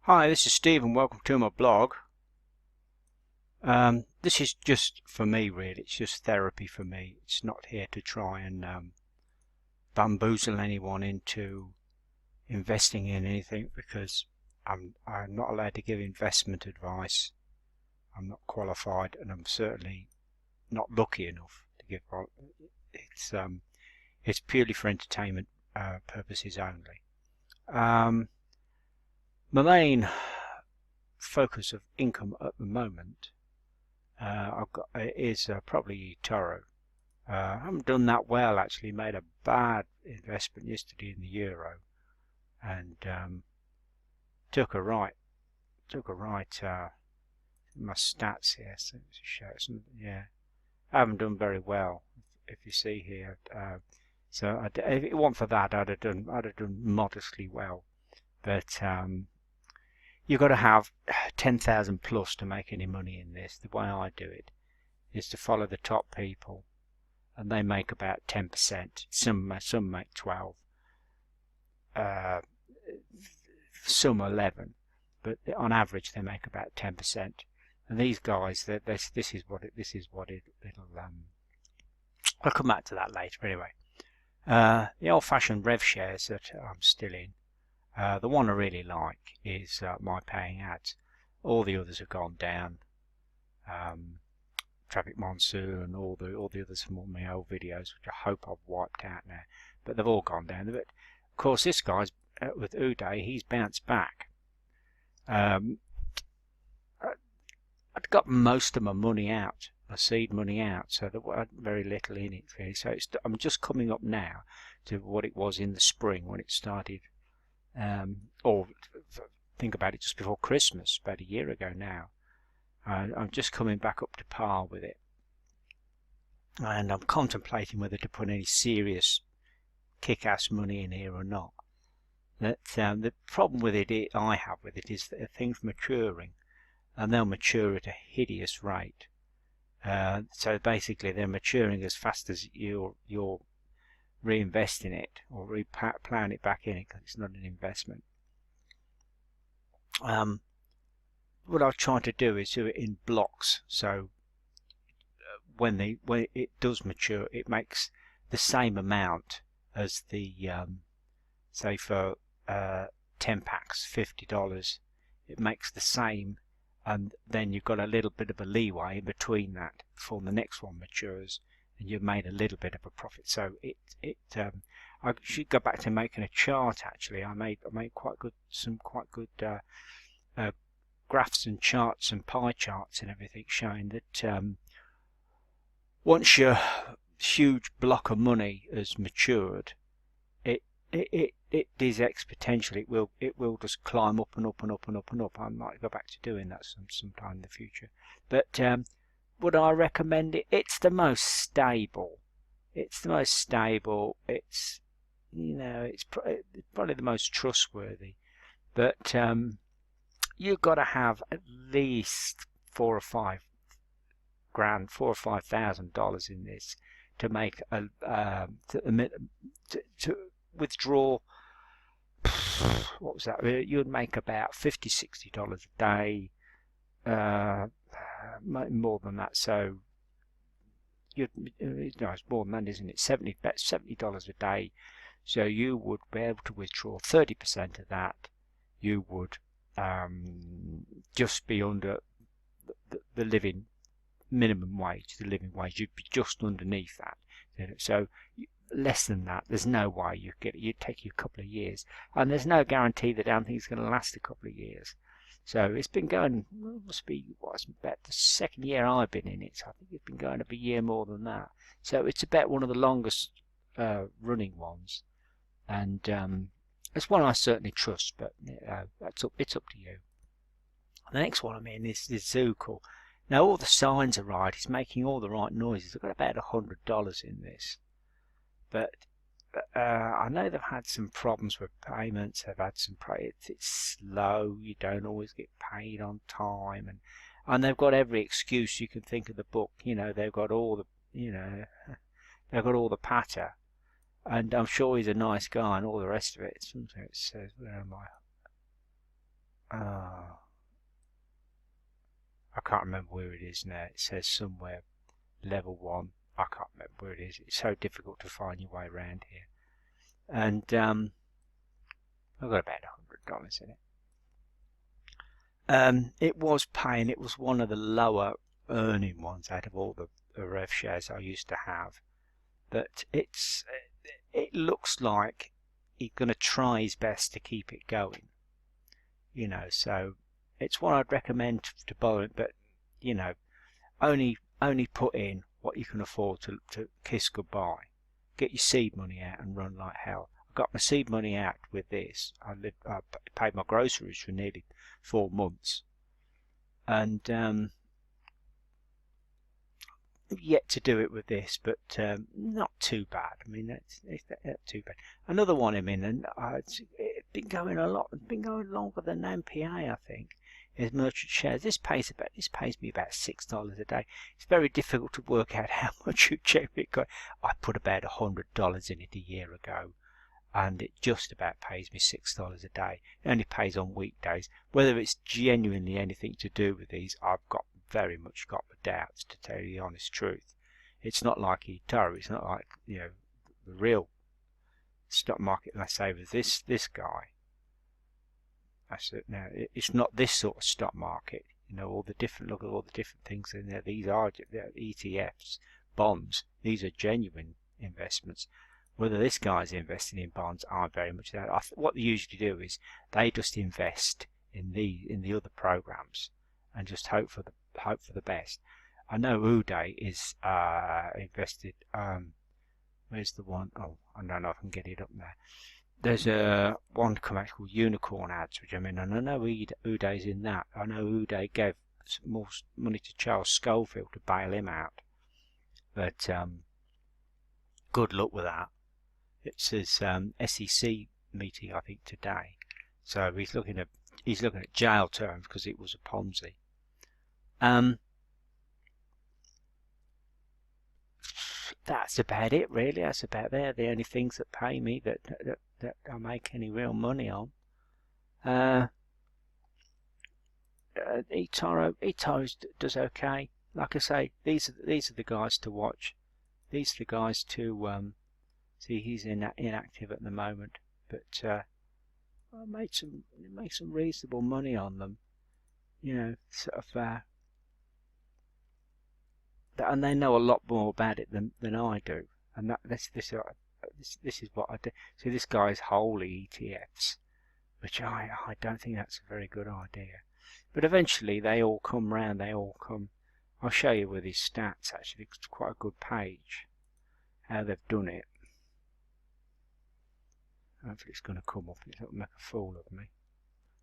Hi, this is Steve and welcome to my blog. This is just for me really, it's just therapy for me. It's not here to try and bamboozle anyone into investing in anything because I'm not allowed to give investment advice. I'm not qualified and I'm certainly not lucky enough to give it's purely for entertainment purposes only. My main focus of income at the moment I've got is probably Etoro. I haven't done that well actually. Made a bad investment yesterday in the euro, and took a right my stats here. So to show some, yeah, I haven't done very well. If you see here, if it weren't for that, I'd have done modestly well, but you've got to have 10,000 plus to make any money in this. The way I do it is to follow the top people, and they make about 10%. Some make 12, some 11, but on average they make about 10%. And these guys, this is what it'll. I'll come back to that later. Anyway, the old-fashioned rev shares that I'm still in. The one I really like is my paying ads. All the others have gone down. Traffic Monsoon, all the others from all my old videos, which I hope I've wiped out now, but they've all gone down. But of course, this guy's with Uday, he's bounced back. I'd got most of my money out, my seed money out, so there was very little in it really. So I'm just coming up now to what it was in the spring when it started. Or think about it, just before Christmas, about a year ago now. I'm just coming back up to par with it, and I'm contemplating whether to put any serious kick-ass money in here or not. The problem with it I have with it is that things maturing, and they'll mature at a hideous rate. So basically they're maturing as fast as you're reinvesting it or plan it back in it, because it's not an investment. What I'll try to do is do it in blocks, so when it does mature, it makes the same amount as the say for 10 packs, $50. It makes the same, and then you've got a little bit of a leeway in between that before the next one matures, and you've made a little bit of a profit. So I should go back to making a chart. Actually, I made some quite good graphs and charts and pie charts and everything, showing that once your huge block of money has matured, it is exponential. It will just climb up and up and up and up and up. I might go back to doing that sometime in the future. But would I recommend it? It's the most stable. It's the most stable. It's it's probably the most trustworthy. But you've got to have at least $4 or $5 thousand in this to make to withdraw. What was that? You'd make about $50-60 a day, more than that. So it's more than that, isn't it? $70 a day. So you would be able to withdraw 30% of that. You would just be under the living minimum wage, the living wage. You'd be just underneath that. So less than that, there's no way you get it. It'd take you a couple of years, and there's no guarantee that anything's going to last a couple of years. So it's been going, must be what's about the second year I've been in it. So I think it's been going up a year more than that. So it's about one of the longest running ones, and it's one I certainly trust. But it's up to you. The next one I'm in is Zuko. Now all the signs are right. It's making all the right noises. I've got about $100 in this, but I know they've had some problems with payments. They've had some it's slow. You don't always get paid on time, and they've got every excuse you can think of the book. They've got all the they've got all the patter, and I'm sure he's a nice guy and all the rest of it. Sometimes it says, where am I? can't remember where it is now. It says somewhere level 1. I can't remember where it is. It's so difficult to find your way around here. And I've got about $100 in it. It was paying. It was one of the lower earning ones out of all the rev shares I used to have. But it looks like he's going to try his best to keep it going. You know, so it's one I'd recommend to borrow it, but you know, only put in what you can afford to kiss goodbye. Get your seed money out and run like hell. I got my seed money out with this. I paid my groceries for nearly 4 months, and yet to do it with this, but not too bad. I mean, that's not too bad. Another one I'm in, and it's been going a lot. It's been going longer than MPA, I think. Is merchant shares. This pays me about $6 a day. It's very difficult to work out how much you generate. I put about $100 in it a year ago, and it just about pays me $6 a day. It only pays on weekdays. Whether it's genuinely anything to do with these, I've got very much got my doubts, to tell you the honest truth. It's not like Etoro. It's not like, you know, the real stock market. Let's say with this guy. Now, it's not this sort of stock market. You know, look at all the different things in there. These are ETFs, bonds. These are genuine investments. Whether this guy's investing in bonds, I very much doubt. What they usually do is they just invest in the other programs and just hope for the best. I know Uday is invested. Where's the one? Oh, I don't know if I can get it up there. There's one come called Unicorn Ads, which and I know Uday's in that. I know Uday gave some more money to Charles Schofield to bail him out, but good luck with that. It's his SEC meeting, I think, today, so he's looking at jail terms because it was a Ponzi. That's about it, really. That's about there. The only things that pay me that I make any real money on. Etoro does okay. Like I say, these are the guys to watch. These are the guys to see. He's inactive at the moment, but I made some reasonable money on them. You know, sort of. And they know a lot more about it than I do, and this is what I do. See, this guy's wholly ETFs, which I don't think that's a very good idea. But eventually they all come round. I'll show you with his stats. Actually, it's quite a good page how they've done it. Hopefully it's going to come up. It'll make a fool of me.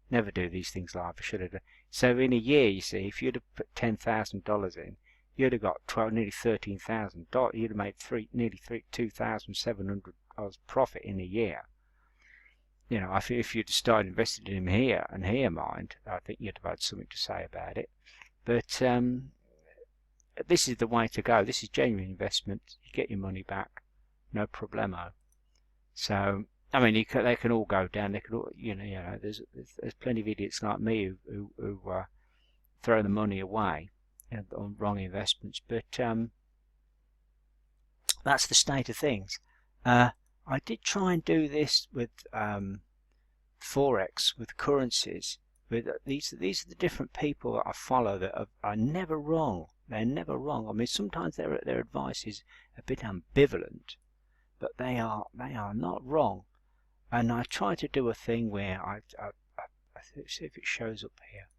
Never do these things live. I should have done. So in a year, you see, if you'd have put $10,000 in, you'd have got nearly $13,000. You'd have made nearly $2,700 profit in a year. You know, if you'd started investing in him here and here, mind, I think you'd have had something to say about it. But this is the way to go. This is genuine investment. You get your money back, no problemo. So, I mean, they can all go down. They could all, you know, there's plenty of idiots like me who throw the money away on wrong investments, but that's the state of things. I did try and do this with Forex, with currencies. With these are the different people that I follow that are never wrong. They're never wrong. I mean, sometimes their advice is a bit ambivalent, but they are not wrong. And I try to do a thing where I see if it shows up here.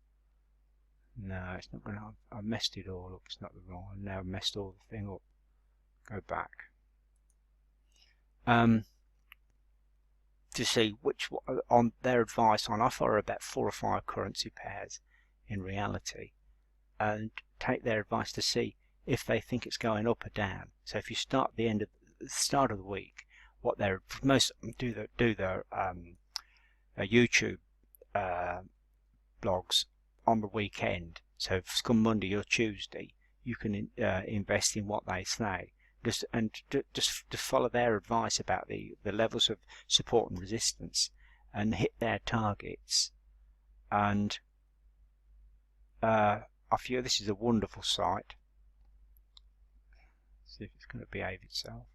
No, it's not going to. I messed it all up. It's not the wrong. I've now messed all the thing up. Go back. To see which on their advice on. I follow about 4 or 5 currency pairs in reality, and take their advice to see if they think it's going up or down. So if you start at the start of the week, what they're most do their YouTube blogs on the weekend. So if come Monday or Tuesday, you can invest in what they say, just to follow their advice about the levels of support and resistance, and hit their targets. And I off you. This is a wonderful site. See if it's going to behave itself.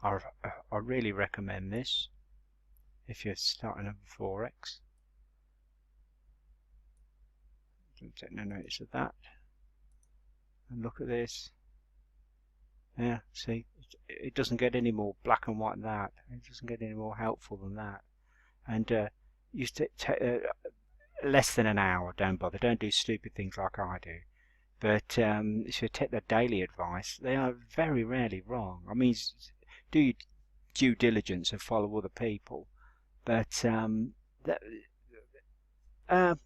I really recommend this if you're starting up a Forex. Don't take no notice of that. And look at this. Yeah, see, it doesn't get any more black and white than that. It doesn't get any more helpful than that. And you take less than an hour. Don't bother. Don't do stupid things like I do. But if you take their daily advice, they are very rarely wrong. I mean, do your due diligence and follow other people. But at the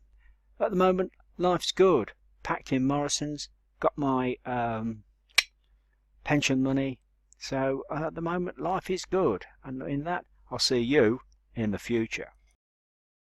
moment, life's good. Packed in Morrison's, got my pension money. So at the moment, life is good. And in that, I'll see you in the future.